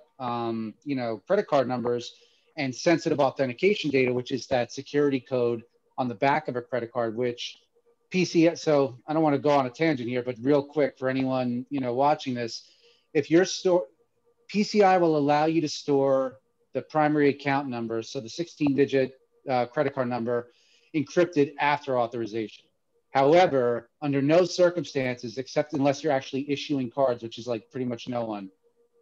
you know, credit card numbers and sensitive authentication data, which is that security code on the back of a credit card, which PCI, so I don't want to go on a tangent here, but real quick for anyone, you know, watching this, if you're PCI will allow you to store the primary account number, so the 16-digit credit card number, encrypted after authorization. However, under no circumstances, except unless you're actually issuing cards, which is like pretty much no one,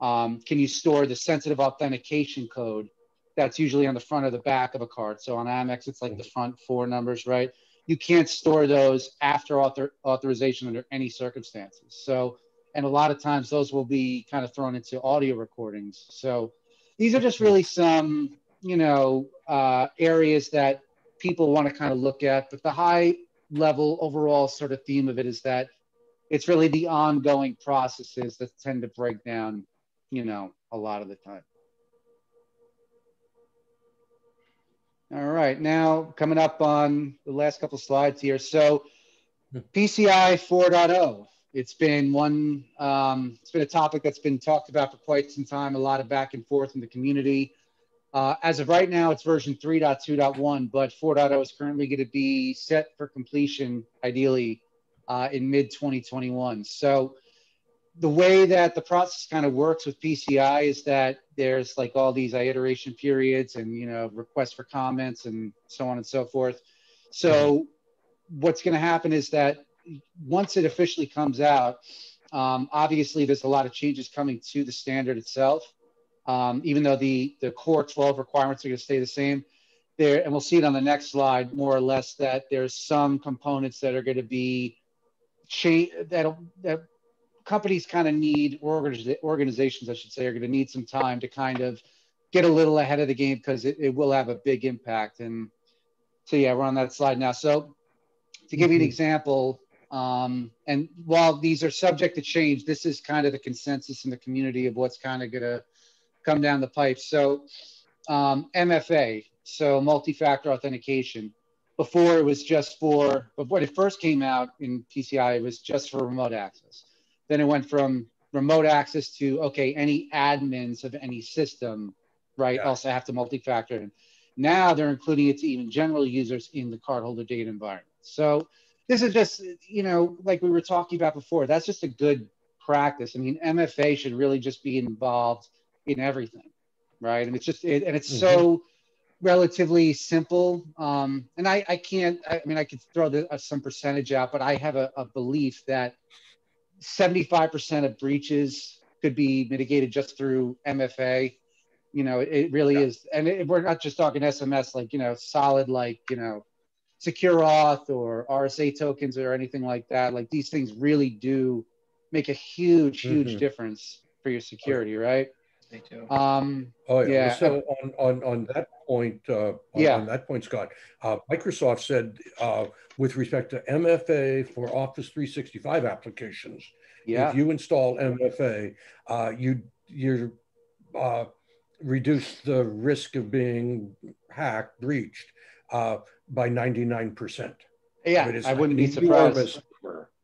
can you store the sensitive authentication code that's usually on the front or the back of a card. So on Amex, it's like the front 4 numbers, right? You can't store those after authorization under any circumstances. So, and a lot of times those will be kind of thrown into audio recordings. So these are just really some, you know, areas that people want to kind of look at, but the high level overall sort of theme of it is that it's really the ongoing processes that tend to break down, you know, a lot of the time. All right, now coming up on the last couple slides here. So PCI 4.0, it's been it's been a topic that's been talked about for quite some time, a lot of back and forth in the community. As of right now, it's version 3.2.1, but 4.0 is currently going to be set for completion, ideally, in mid-2021. So the way that the process kind of works with PCI is that there's like all these iteration periods and, you know, requests for comments and so on and so forth. So what's going to happen is that once it officially comes out, obviously there's a lot of changes coming to the standard itself. Even though the core 12 requirements are going to stay the same there, and we'll see it on the next slide, more or less, that there's some components that are going to be that companies kind of need, or organizations, I should say, are going to need some time to kind of get a little ahead of the game because it will have a big impact. And so, yeah, we're on that slide now. So to give you an example, and while these are subject to change, this is kind of the consensus in the community of what's kind of going to come down the pipe. So MFA, so multi-factor authentication. Before it was just for, but when it first came out in PCI, it was just for remote access. Then it went from remote access to, okay, any admins of any system, right, also have to multi-factor in. Now they're including it to even general users in the cardholder data environment. So this is just, you know, like we were talking about before, that's just a good practice. I mean, MFA should really just be involved in everything, right? And it's just, and it's so relatively simple. And I mean, I could throw some percentage out, but I have a belief that 75% of breaches could be mitigated just through MFA. You know, it really is. And we're not just talking SMS, like, you know, solid, like, you know, secure auth or RSA tokens or anything like that. Like these things really do make a huge difference for your security, right? They do. Yeah. So on that point, on that point, Scott, Microsoft said with respect to MFA for Office 365 applications, if you install MFA, you reduce the risk of being hacked, breached by 99%. Yeah, I wouldn't be surprised.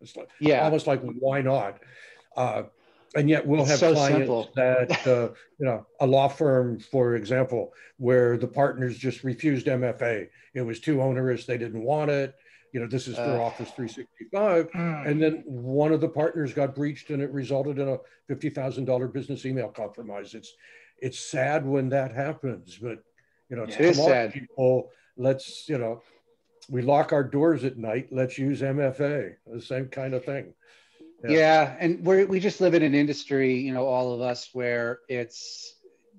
It's like, almost like, why not? And yet we'll have clients that, you know, a law firm, for example, where the partners just refused MFA. It was too onerous. They didn't want it. You know, this is for Office 365. And then one of the partners got breached and it resulted in a $50,000 business email compromise. It's sad when that happens, but, you know, it is sad. People, let's, you know, we lock our doors at night. Let's use MFA, the same kind of thing. Yeah, and we just live in an industry, you know, all of us, where it's,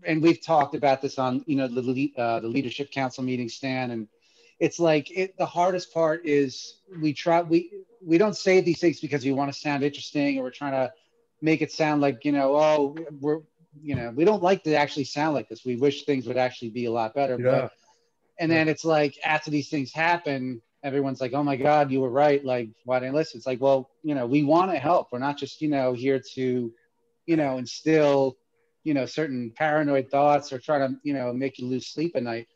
and we've talked about this on, you know, the leadership council meeting, Stan, and it's like the hardest part is we don't say these things because we want to sound interesting, or we're trying to make it sound like, oh, we don't like to actually sound like this. We wish things would actually be a lot better. Yeah. And then it's like, after these things happen, everyone's like, oh my God, you were right. Like, why didn't I listen? It's like, well, we want to help. We're not just, here to, instill, certain paranoid thoughts or try to, make you lose sleep at night.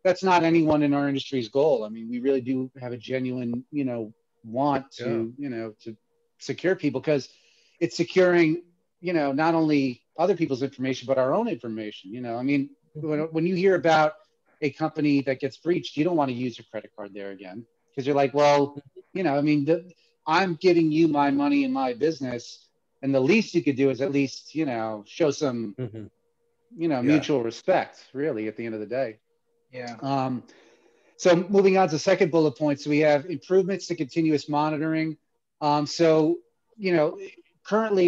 That's not anyone in our industry's goal. I mean, we really do have a genuine, want to, to secure people, because it's securing, not only other people's information, but our own information. I mean, when you hear about a company that gets breached, you don't want to use your credit card there again, because you're like, well, I mean, I'm giving you my money and my business, and the least you could do is at least, show some, mutual respect, really, at the end of the day. Yeah. So moving on to the second bullet point. So we have improvements to continuous monitoring. Currently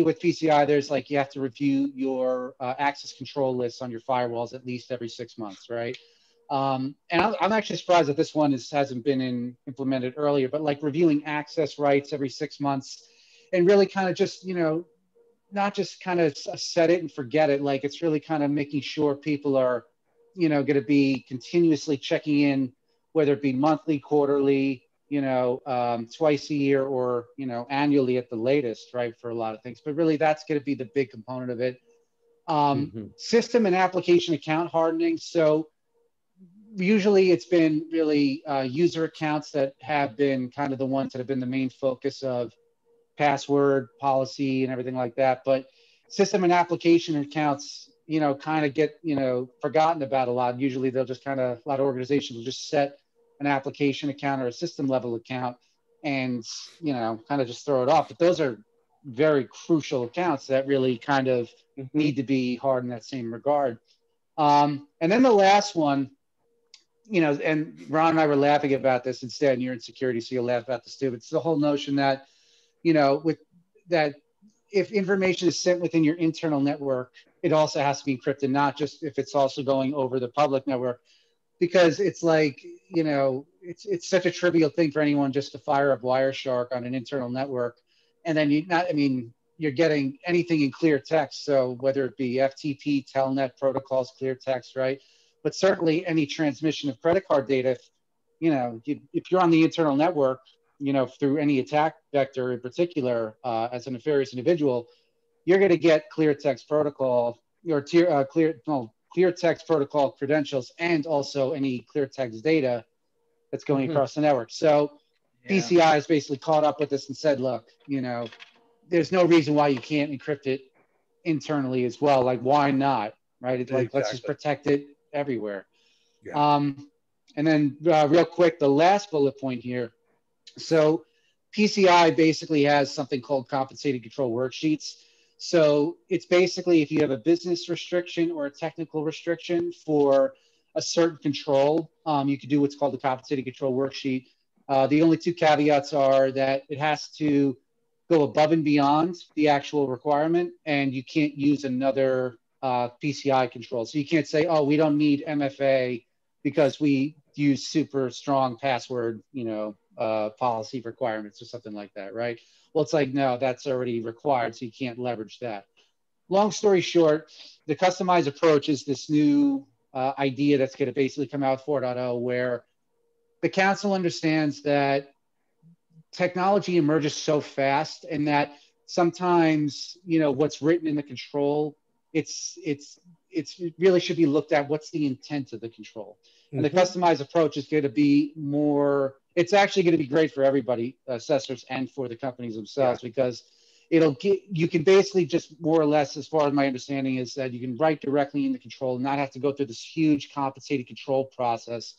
with PCI, there's like, you have to review your access control lists on your firewalls at least every 6 months, right? And I'm actually surprised that this one hasn't been implemented earlier, but like reviewing access rights every 6 months, and really kind of just, not just kind of set it and forget it. Like, it's really kind of making sure people are, going to be continuously checking in, whether it be monthly, quarterly, twice a year, or, annually at the latest, right, for a lot of things. But really, that's going to be the big component of it. System and application account hardening. So usually it's been really user accounts that have been kind of the ones that have been the main focus of password policy and everything like that. But system and application accounts, kind of get, forgotten about a lot. Usually they'll just kind of, a lot of organizations will just set an application account or a system level account and, kind of just throw it off. But those are very crucial accounts that really kind of need to be hard in that same regard. And then the last one, and Ron and I were laughing about this instead, and you're in security, so you'll laugh about this too. But it's the whole notion that, with that, if information is sent within your internal network, it also has to be encrypted, not just if it's also going over the public network, because it's like, it's such a trivial thing for anyone just to fire up Wireshark on an internal network. And then you're getting anything in clear text. So whether it be FTP, Telnet protocols, clear text, right? But certainly any transmission of credit card data, if you're on the internal network, through any attack vector in particular, as a nefarious individual, you're going to get clear text protocol, or clear text protocol credentials, and also any clear text data that's going across the network. So PCI has basically caught up with this and said, look, there's no reason why you can't encrypt it internally as well. Like, why not? Right? It's like, let's just protect it everywhere. Yeah. And then real quick, the last bullet point here. So PCI basically has something called compensated control worksheets. So it's basically, if you have a business restriction or a technical restriction for a certain control, you could do what's called the compensated control worksheet. The only two caveats are that it has to go above and beyond the actual requirement, and you can't use another PCI control. So you can't say, oh, we don't need MFA because we use super strong password, policy requirements or something like that, right? Well, it's like, no, that's already required, so you can't leverage that. Long story short, the customized approach is this new idea that's going to basically come out 4.0, where the council understands that technology emerges so fast, and that sometimes, what's written in the control, it really should be looked at, what's the intent of the control. And the customized approach is going to be more, it's actually going to be great for everybody, assessors and for the companies themselves, because you can basically just more or less, as far as my understanding is, that you can write directly in the control and not have to go through this huge compensated control process,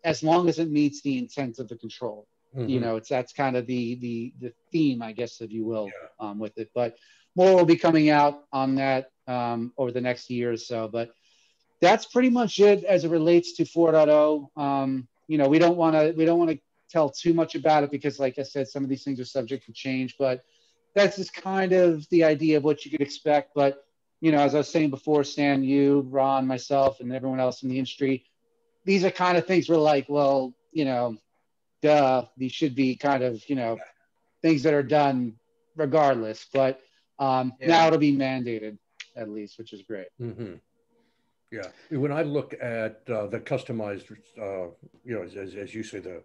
as long as it meets the intent of the control. That's kind of the theme, I guess, if you will, with it. But more will be coming out on that over the next year or so. But that's pretty much it as it relates to 4.0. We don't want to tell too much about it because, like I said, some of these things are subject to change. But that's just kind of the idea of what you could expect. But as I was saying before, Stan, you, Ron, myself, and everyone else in the industry, these are kind of things we're like, well, duh, these should be kind of, things that are done regardless. But now it'll be mandated at least, which is great. Mm-hmm. Yeah, when I look at the customized, as you say, the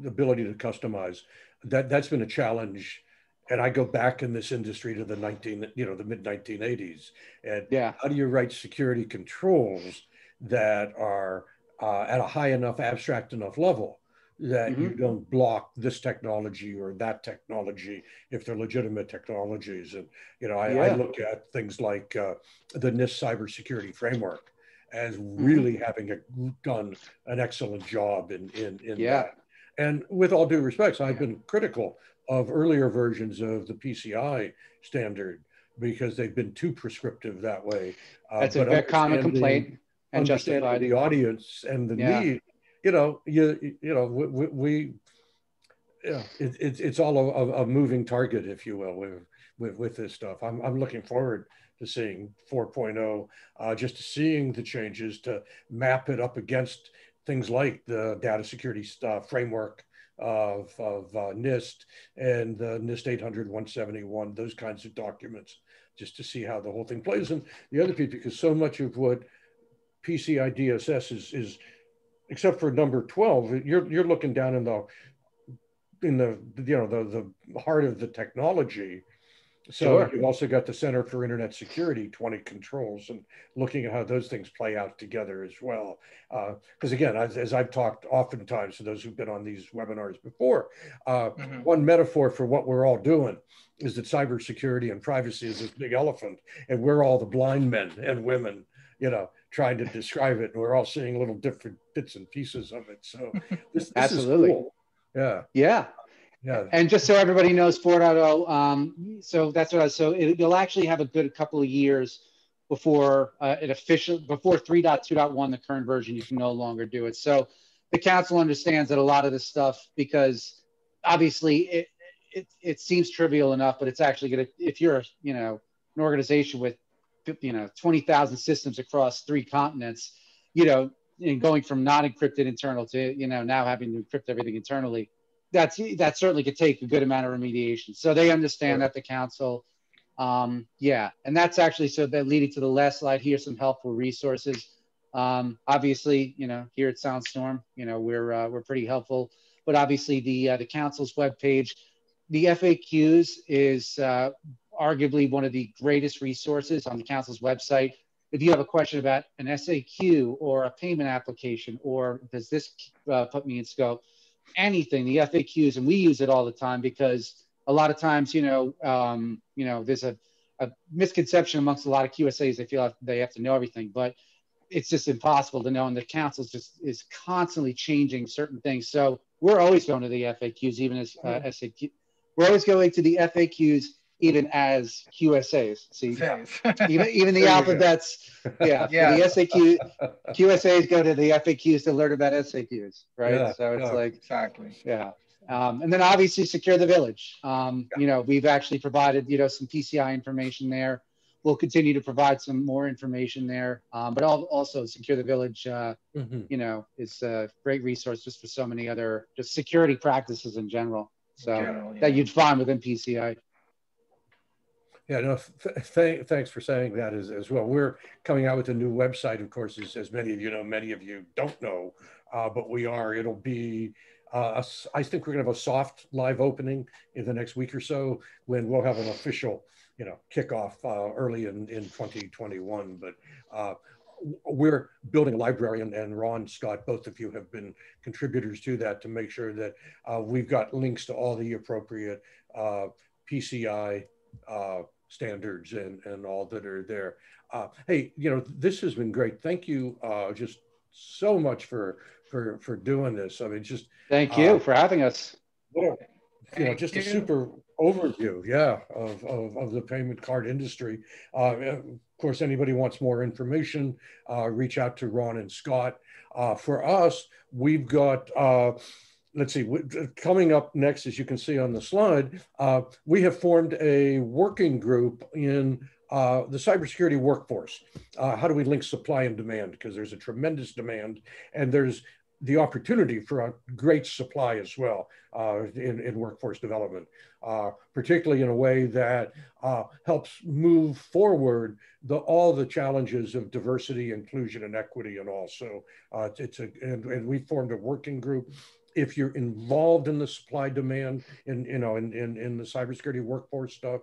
ability to customize, that's been a challenge. And I go back in this industry to the mid 1980s. And how do you write security controls that are at a high enough, abstract enough level that you don't block this technology or that technology if they're legitimate technologies? And I look at things like the NIST cybersecurity framework as really having done an excellent job in that. And with all due respect, I've been critical of earlier versions of the PCI standard because they've been too prescriptive that way. That's a very common complaint, and justified. The audience and the need. It's all a moving target, if you will, with this stuff. I'm looking forward to seeing 4.0, just to seeing the changes to map it up against things like the data security framework of NIST and the NIST 800-171, those kinds of documents, just to see how the whole thing plays. And the other piece, because so much of what Pci Dss is except for number 12, you're looking down in the heart of the technology. So you've also got the Center for Internet Security, 20 controls, and looking at how those things play out together as well. Because again, as I've talked oftentimes to those who've been on these webinars before, one metaphor for what we're all doing is that cybersecurity and privacy is this big elephant, and we're all the blind men and women, trying to describe it, and we're all seeing little different bits and pieces of it. So this absolutely is cool. Yeah. And just so everybody knows, 4.0, so that's what you'll actually have a good couple of years before before 3.2.1, the current version, you can no longer do it. So the council understands that a lot of this stuff, because obviously it seems trivial enough, but it's actually going to, if you're an organization with 20,000 systems across 3 continents, and going from not encrypted internal to now having to encrypt everything internally, that certainly could take a good amount of remediation. So they understand that, the council. And that's actually, so that leading to the last slide here, some helpful resources. Obviously, here at Soundstorm, we're pretty helpful, but obviously the council's webpage, the FAQs is arguably one of the greatest resources on the council's website. If you have a question about an SAQ or a payment application, or does this put me in scope, anything, the FAQs, and we use it all the time, because a lot of times, there's a misconception amongst a lot of QSAs. They feel like they have to know everything, but it's just impossible to know. And the council is constantly changing certain things. So we're always going to the FAQs, even as SAQ. We're always going to the FAQs, even as QSAs. See, even the alphabets. The SAQ, QSAs go to the FAQs to learn about SAQs, right? So it's like, exactly. And then obviously CiSSP. We've actually provided, some PCI information there. We'll continue to provide some more information there. But also SecureTheVillage, is a great resource just for so many other just security practices in general. So that you'd find within PCI. Yeah, no, thanks for saying that as well. We're coming out with a new website, of course, as many of you know, many of you don't know, but we are. It'll be, I think we're going to have a soft live opening in the next week or so, when we'll have an official, kickoff early in 2021. But we're building a library, and Ron, Scott, both of you have been contributors to that, to make sure that we've got links to all the appropriate PCI standards and all that are there. Hey, this has been great. Thank you just so much for doing this. I mean, just thank you for having us. Just a super overview, of the payment card industry. Of course, anybody wants more information, reach out to Ron and Scott. For us, we've got let's see, coming up next, as you can see on the slide, we have formed a working group in the cybersecurity workforce. How do we link supply and demand? Because there's a tremendous demand, and there's the opportunity for a great supply as well in workforce development, particularly in a way that helps move forward all the challenges of diversity, inclusion, and equity, and also and we formed a working group. If you're involved in the supply demand in the cybersecurity workforce stuff,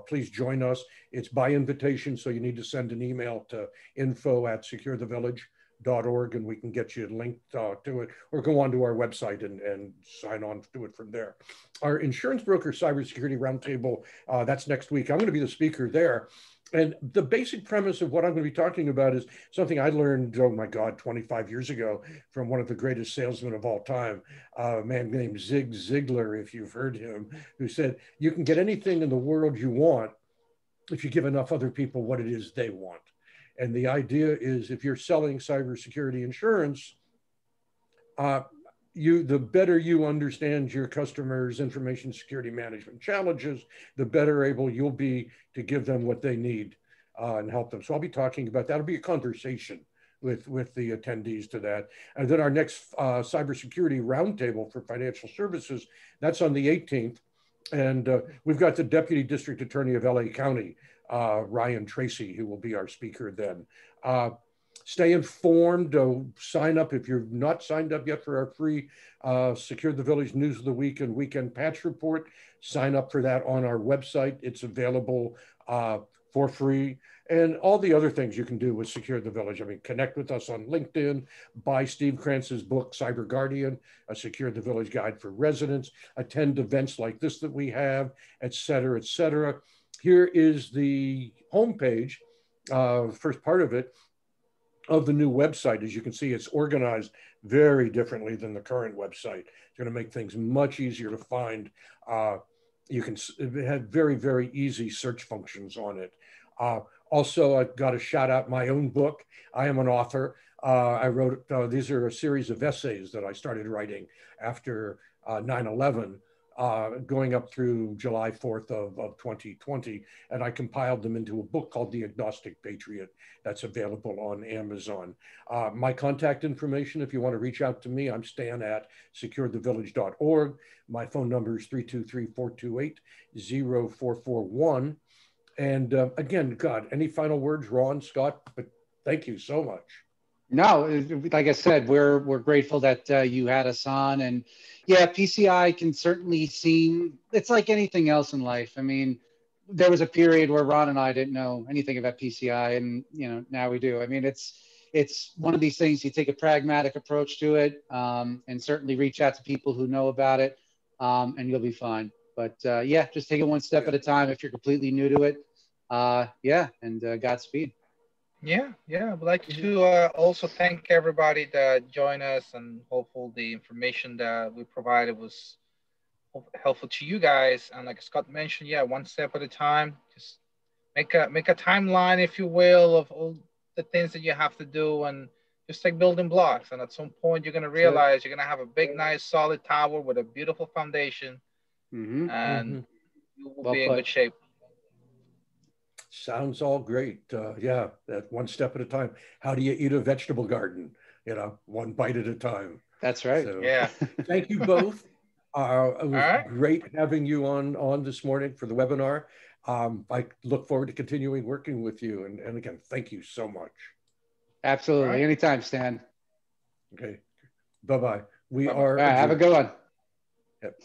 please join us. It's by invitation, so you need to send an email to info@SecureTheVillage.org, and we can get you linked to it, or go onto our website and sign on to it from there. Our insurance broker cybersecurity roundtable, that's next week. I'm going to be the speaker there. And the basic premise of what I'm going to be talking about is something I learned, oh my God, 25 years ago from one of the greatest salesmen of all time, a man named Zig Ziglar, if you've heard him, who said, you can get anything in the world you want if you give enough other people what it is they want. And the idea is, if you're selling cybersecurity insurance, the better you understand your customers' information security management challenges, the better able you'll be to give them what they need and help them. So I'll be talking about that. It'll be a conversation with the attendees to that. And then our next cybersecurity roundtable for financial services, that's on the 18th. And we've got the Deputy District Attorney of LA County, Ryan Tracy, who will be our speaker then. Stay informed, sign up if you're not signed up yet for our free Secure the Village News of the Week and Weekend Patch Report. Sign up for that on our website. It's available for free. And all the other things you can do with Secure the Village. I mean, connect with us on LinkedIn, buy Steve Krantz's book, Cyber Guardian, a Secure the Village Guide for Residents, attend events like this that we have, et cetera, et cetera. Here is the homepage, first part of it, of the new website. As you can see, it's organized very differently than the current website. It's going to make things much easier to find. It had very, very easy search functions on it. Also, I've got to shout out my own book. I am an author. I wrote, these are a series of essays that I started writing after 9/11. Going up through July 4th of 2020, and I compiled them into a book called The Agnostic Patriot that's available on Amazon. My contact information, if you want to reach out to me, I'm Stan at SecureTheVillage.org. My phone number is 323-428-0441. And again, God, any final words, Ron, Scott? But thank you so much. No, like I said, we're grateful that you had us on, and yeah, PCI can certainly seem, it's like anything else in life. I mean, there was a period where Ron and I didn't know anything about PCI, and now we do. I mean, it's one of these things. You take a pragmatic approach to it, and certainly reach out to people who know about it, and you'll be fine. But yeah, just take it one step at a time. If you're completely new to it, yeah, and Godspeed. Yeah, I'd like to also thank everybody that joined us, and hopefully the information that we provided was helpful to you guys. And like Scott mentioned, yeah, one step at a time. Just make a timeline, if you will, of all the things that you have to do, and just like building blocks. And at some point, you're going to realize you're going to have a big, nice, solid tower with a beautiful foundation, and you will be in good shape. Sounds all great. Yeah, that one step at a time. How do you eat a vegetable garden? One bite at a time. That's right. So, yeah. Thank you both. It was great having you on this morning for the webinar. I look forward to continuing working with you. And again, thank you so much. Absolutely. Anytime, Stan. Okay. Bye-bye. We Bye-bye. are. Have a good one. Yep.